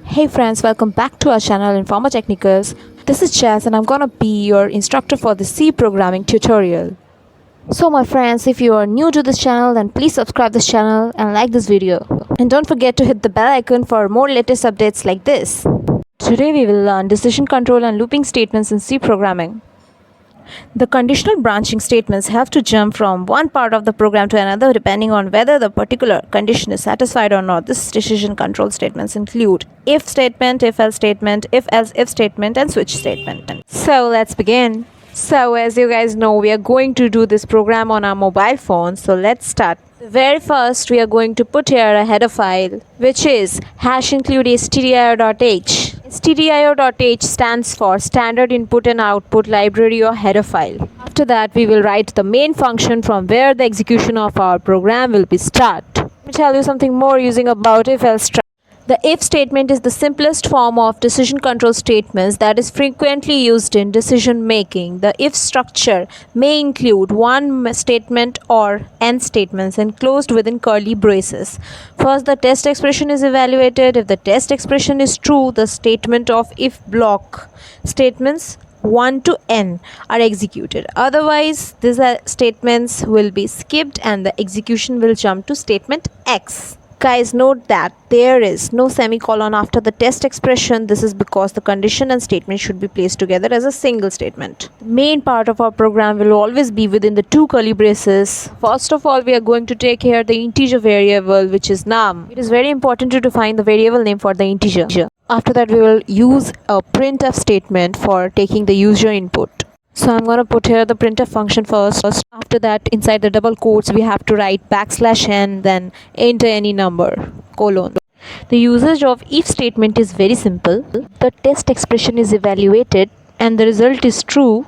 Hey friends, welcome back to our channel Informa Technicals. This is Jazz and I'm gonna be your instructor for the C programming tutorial. So my friends, if you are new to this channel, then please subscribe this channel and like this video. And don't forget to hit the bell icon for more latest updates like this. Today we will learn decision control and looping statements in C programming. The conditional branching statements have to jump from one part of the program to another depending on whether the particular condition is satisfied or not. This decision control statements include if statement, if else statement, if else if statement, and switch statement. So let's begin. So as you guys know, we are going to do this program on our mobile phone. So let's start. Very first, we are going to put here a header file, which is #include stdio.h. stdio.h stands for Standard Input and Output Library or header file. After that, we will write the main function from where the execution of our program will be start. Let me tell you something more using about if-else. The if statement is the simplest form of decision control statements that is frequently used in decision making. The if structure may include one statement or n statements enclosed within curly braces. First, the test expression is evaluated. If the test expression is true, the statement of if block statements 1 to n are executed. Otherwise, these statements will be skipped and the execution will jump to statement X. Guys, note that there is no semicolon after the test expression. This is because the condition and statement should be placed together as a single statement. The main part of our program will always be within the two curly braces. First of all, we are going to take here the integer variable, which is num. It is very important to define the variable name for the integer. After that, we will use a printf statement for taking the user input. So I'm going to put here the printf function first. After that, inside the double quotes, we have to write \n, then enter any number, colon. The usage of if statement is very simple. The test expression is evaluated and the result is true.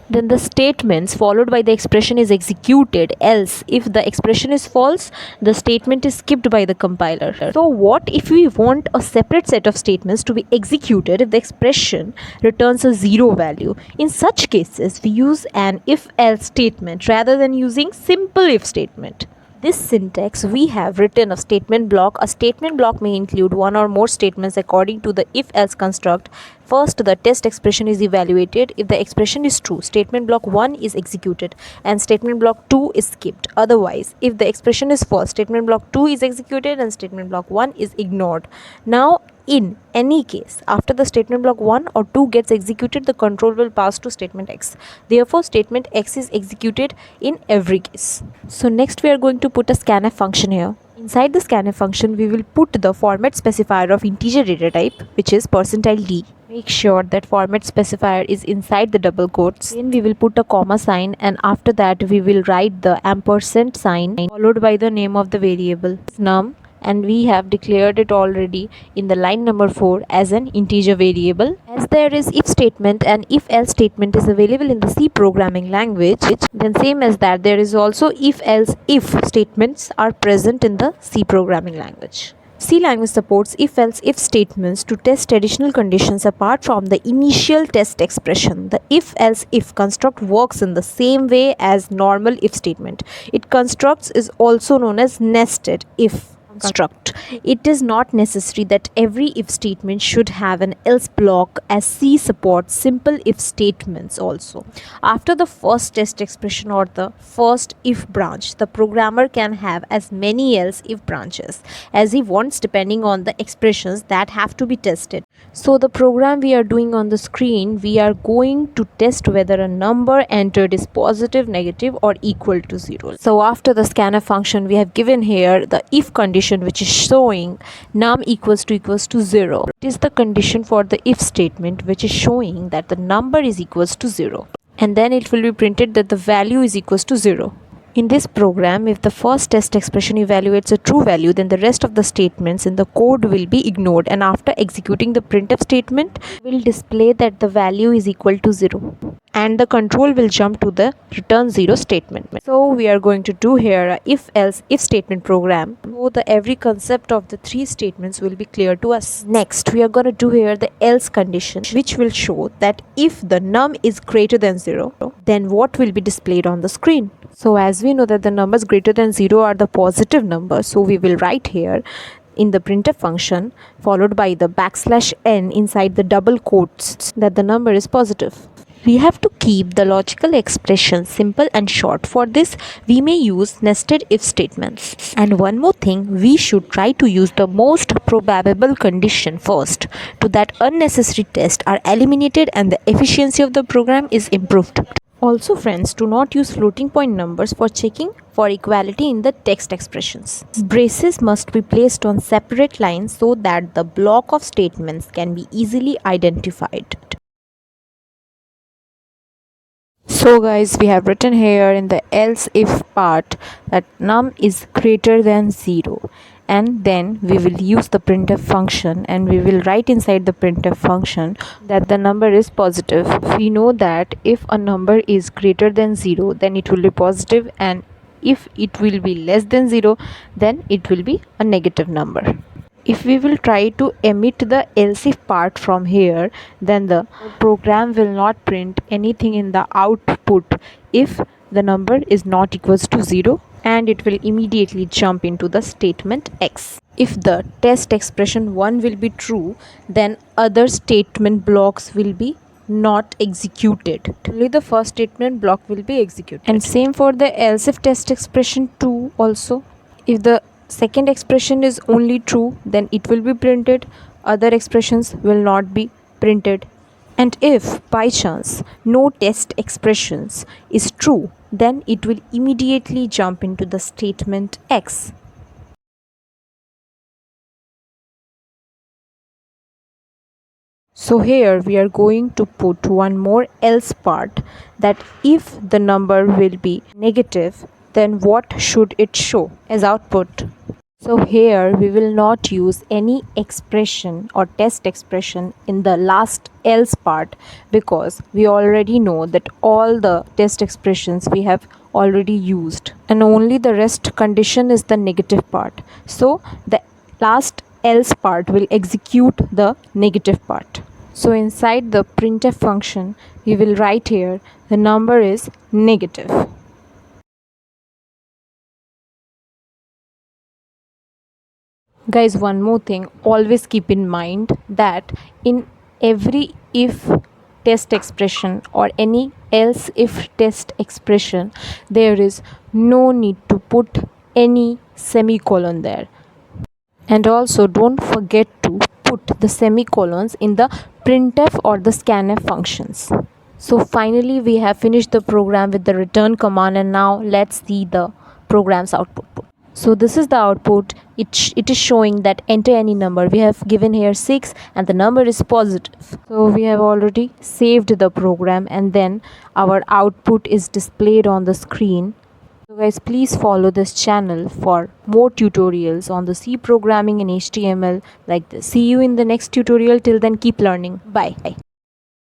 Then the statements followed by the expression is executed. Else, if the expression is false, the statement is skipped by the compiler. So what if we want a separate set of statements to be executed if the expression returns a 0 value? In such cases, we use an if-else statement rather than using simple if statement. This syntax, we have written a statement block. A statement block may include one or more statements according to the if-else construct. First, the test expression is evaluated. If the expression is true, statement block 1 is executed and statement block 2 is skipped. Otherwise, if the expression is false, statement block 2 is executed and statement block 1 is ignored. Now, in any case, after the statement block 1 or 2 gets executed, the control will pass to statement X. Therefore, statement X is executed in every case. So next we are going to put a scanf function here. Inside the scanf function, we will put the format specifier of integer data type, which is %d. Make sure that format specifier is inside the double quotes. Then we will put a comma sign and after that we will write the ampersand sign followed by the name of the variable num. And we have declared it already in the line number 4 as an integer variable. As there is if statement and if else statement is available in the C programming language, then same as that there is also if else if statements are present in the C programming language. C language supports if else if statements to test additional conditions apart from the initial test expression. The if else if construct works in the same way as normal if statement. Its construct is also known as nested if construct. It is not necessary that every if statement should have an else block, as C supports simple if statements also. After the first test expression or the first if branch, the programmer can have as many else if branches as he wants depending on the expressions that have to be tested. So the program we are doing on the screen, we are going to test whether a number entered is positive, negative or equal to 0. So after the scanf function, we have given here the if condition which is showing num equals to 0. It is the condition for the if statement which is showing that the number is equals to 0. And then it will be printed that the value is equals to 0. In this program, if the first test expression evaluates a true value, then the rest of the statements in the code will be ignored, and after executing the printf statement, will display that the value is equal to 0. and the control will jump to the return 0 statement. So we are going to do here a if else if statement program, so the every concept of the three statements will be clear to us. Next we are going to do here the else condition, which will show that if the num is greater than 0, then what will be displayed on the screen. So as we know that the numbers greater than 0 are the positive numbers, so we will write here in the printf function followed by the \n inside the double quotes that the number is positive. We have to keep the logical expression simple and short. For this, we may use nested if statements. And one more thing, we should try to use the most probable condition first, so that unnecessary tests are eliminated and the efficiency of the program is improved. Also friends, do not use floating point numbers for checking for equality in the text expressions. Braces must be placed on separate lines so that the block of statements can be easily identified. So guys, we have written here in the else if part that num is greater than 0, and then we will use the printf function and we will write inside the printf function that the number is positive. We know that if a number is greater than 0, then it will be positive, and if it will be less than 0, then it will be a negative number. If we will try to emit the else if part from here, then the program will not print anything in the output if the number is not equals to 0, and it will immediately jump into the statement X. If the test expression 1 will be true, then other statement blocks will be not executed. Only the first statement block will be executed. And same for the else if test expression 2 also. If the second expression is only true, then it will be printed, other expressions will not be printed. And if by chance no test expressions is true, then it will immediately jump into the statement X. So here we are going to put one more else part, that if the number will be negative, then what should it show as output? So here we will not use any expression or test expression in the last else part, because we already know that all the test expressions we have already used, and only the rest condition is the negative part. So the last else part will execute the negative part. So inside the printf function we will write here the number is negative. Guys, one more thing, always keep in mind that in every if test expression or any else if test expression, there is no need to put any semicolon there. And also don't forget to put the semicolons in the printf or the scanf functions. So finally we have finished the program with the return command, and now let's see the program's output. So this is the output. It is showing that enter any number. We have given here 6 and the number is positive. So we have already saved the program, and then our output is displayed on the screen. So guys, please follow this channel for more tutorials on the C programming in HTML like this. See you in the next tutorial. Till then, keep learning. Bye.